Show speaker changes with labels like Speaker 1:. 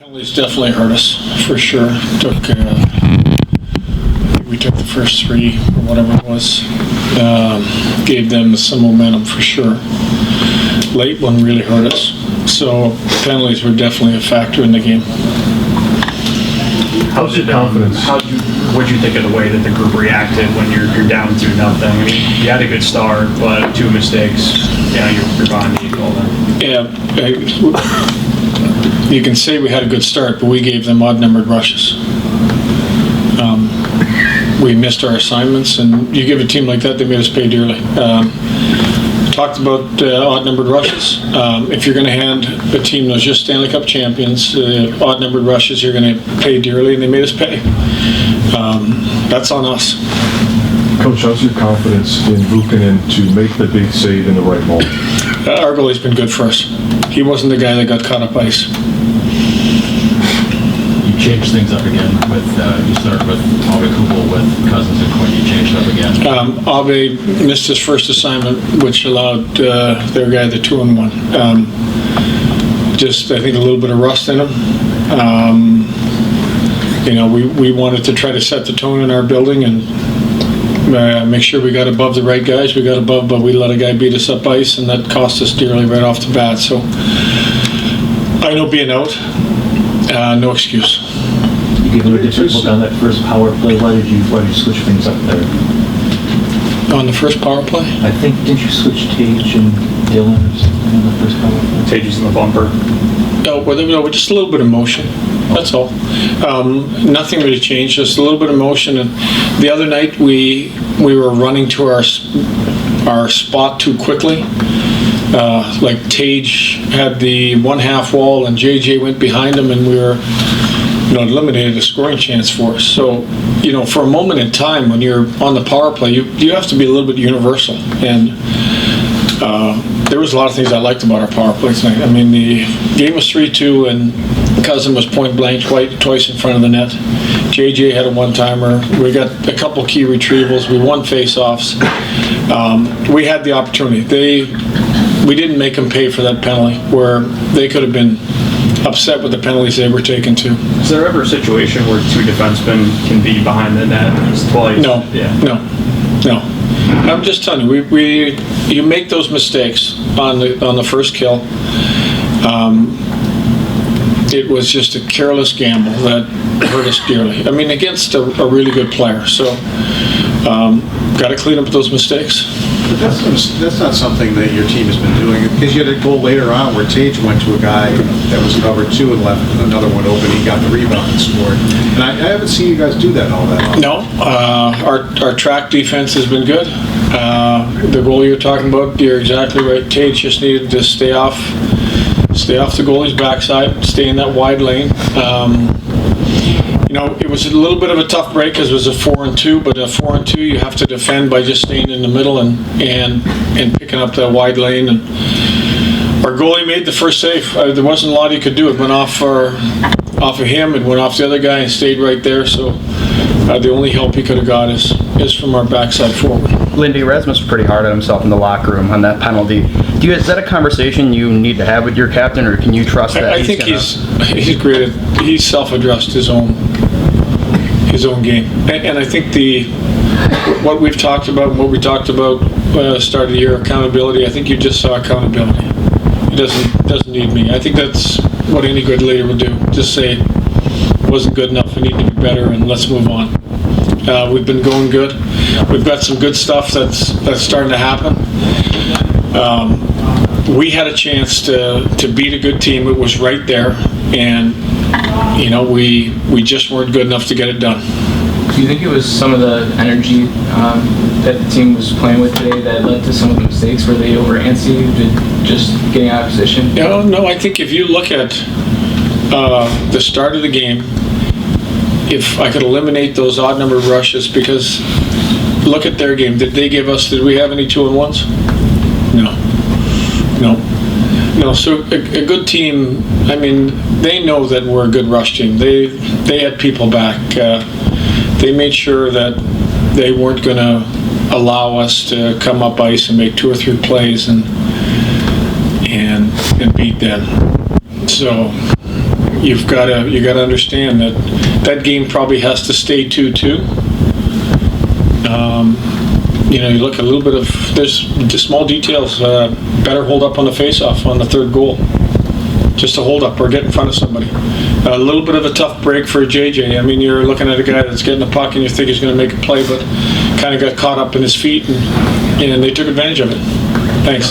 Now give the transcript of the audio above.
Speaker 1: Penalties definitely hurt us, for sure. We took the first three, or whatever it was, gave them some momentum, for sure. Late one really hurt us, so penalties were definitely a factor in the game.
Speaker 2: How's your confidence? What'd you think of the way that the group reacted when you're down 2-0? I mean, you had a good start, but 2 mistakes, you're behind the goal then.
Speaker 1: Yeah, you can say we had a good start, but we gave them odd-numbered rushes. We missed our assignments, and you give a team like that, they made us pay dearly. Talked about odd-numbered rushes. If you're going to hand a team that's just Stanley Cup champions odd-numbered rushes, you're going to pay dearly, and they made us pay. That's on us.
Speaker 3: Coach, how's your confidence in Buchanan to make the big save in the right moment?
Speaker 1: Our goalie's been good for us. He wasn't the guy that got caught up ice.
Speaker 4: You changed things up again with, you started with Aleksander with Cousins and Quinn. You changed up again.
Speaker 1: Abe missed his first assignment, which allowed their guy the 2-on-1. Just, I think, a little bit of rust in him. We wanted to try to set the tone in our building and make sure we got above the right guys. We got above, but we let a guy beat us up ice, and that cost us dearly right off the bat. So I know being out, no excuse.
Speaker 5: You gave him a different look on that first power play. Why did you switch things up there?
Speaker 1: On the first power play?
Speaker 5: I think, didn't you switch Tage and Dylan or something on the first power play?
Speaker 2: Tage is in the bumper.
Speaker 1: No, just a little bit of motion. That's all. Nothing really changed, just a little bit of motion. And the other night we were running to our spot too quickly. Like Tage had the one half wall and JJ went behind him, and we were eliminated a scoring chance for us. So, for a moment in time when you're on the power play, you have to be a little bit universal. And there was a lot of things I liked about our power play tonight. I mean, the game was 3-2, and Cousin was point blank twice in front of the net. JJ had a one-timer. We got a couple key retrievals. We won face-offs. We had the opportunity. We didn't make them pay for that penalty, where they could have been upset with the penalties they were taken to.
Speaker 2: Is there ever a situation where 2 defensemen can be behind the net twice?
Speaker 1: No.
Speaker 2: Yeah.
Speaker 1: No. I'm just telling you, you make those mistakes on the first kill. It was just a careless gamble that hurt us dearly. I mean, against a really good player. So, got to clean up those mistakes.
Speaker 6: But that's not something that your team has been doing, because you had a goal later on where Tage went to a guy that was covered 2 and left another one open. He got the rebound and scored. And I haven't seen you guys do that all that often.
Speaker 1: No, our track defense has been good. The goal you're talking about, you're exactly right. Tage just needed to stay off the goalie's backside, stay in that wide lane. It was a little bit of a tough break because it was a 4-2, but a 4-2 you have to defend by just staying in the middle and picking up that wide lane. And our goalie made the first save. There wasn't a lot he could do. It went off of him, it went off the other guy and stayed right there. So the only help he could have got is from our backside forward.
Speaker 7: Lindy, Rasmus was pretty hard on himself in the locker room on that penalty. Is that a conversation you need to have with your captain, or can you trust that?
Speaker 1: I think he's great. He's self-addressed his own game, and I think what we talked about start of the year, accountability. I think you just saw accountability. He doesn't need me. I think that's what any good leader would do. Just say, wasn't good enough, we need to be better, and let's move on. We've been going good. We've got some good stuff that's starting to happen. We had a chance to beat a good team. It was right there, and we just weren't good enough to get it done.
Speaker 8: Do you think it was some of the energy that the team was playing with today that led to some of the mistakes? Were they over antsy, just getting out of position?
Speaker 1: No, I think if you look at the start of the game, if I could eliminate those odd-numbered rushes, because look at their game. Did we have any 2-on-1s? No. So a good team, I mean, they know that we're a good rush team. They had people back. They made sure that they weren't going to allow us to come up ice and make 2 or 3 plays and beat them. So you got to understand that that game probably has to stay 2-2. You look at a little bit of, there's just small details, better hold up on the face-off on the third goal. Just a hold up or get in front of somebody. A little bit of a tough break for JJ. I mean, you're looking at a guy that's getting the puck and you think he's going to make a play, but kind of got caught up in his feet and they took advantage of it. Thanks.